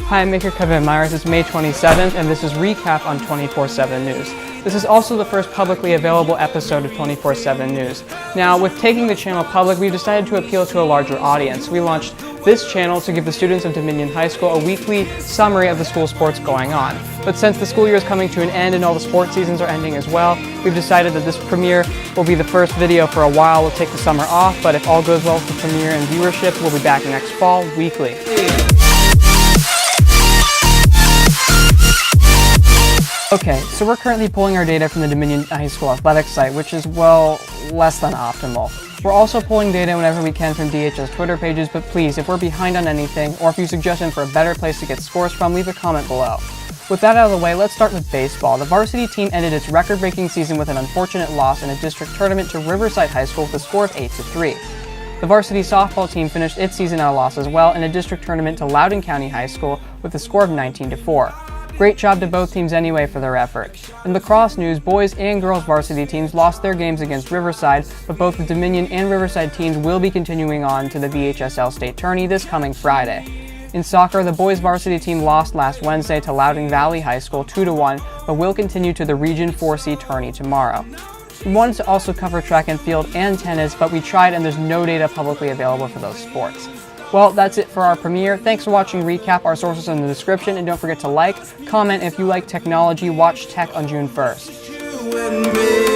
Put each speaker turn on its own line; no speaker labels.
Hi, I'm Maker Kevin Myers. It's May 27th, and this is Recap on 24/7 News. This is also the first publicly available episode of 24/7 News. Now, with taking the channel public, we've decided to appeal to a larger audience. We launched this channel to give the students of Dominion High School a weekly summary of the school sports going on. But since the school year is coming to an end and all the sports seasons are ending as well, we've decided that this premiere will be the first video for a while. We'll take the summer off, but if all goes well with the premiere and viewership, we'll be back next fall, weekly. Okay, so we're currently pulling our data from the Dominion High School athletics site, which is, well, less than optimal. We're also pulling data whenever we can from DHS Twitter pages, but please, if we're behind on anything, or if you suggestion for a better place to get scores from, leave a comment below. With that out of the way, let's start with baseball. The varsity team ended its record-breaking season with an unfortunate loss in a district tournament to Riverside High School with a score of 8-3. The varsity softball team finished its season at a loss as well in a district tournament to Loudoun County High School with a score of 19-4. Great job to both teams anyway for their effort. In lacrosse news, boys and girls varsity teams lost their games against Riverside, but both the Dominion and Riverside teams will be continuing on to the VHSL State Tourney this coming Friday. In soccer, the boys varsity team lost last Wednesday to Loudoun Valley High School 2-1, but will continue to the Region 4C Tourney tomorrow. We wanted to also cover track and field and tennis, but we tried and there's no data publicly available for those sports. Well, that's it for our premiere. Thanks for watching Recap. Our sources are in the description, and don't forget to like, comment if you like technology. Watch Tech on June 1st.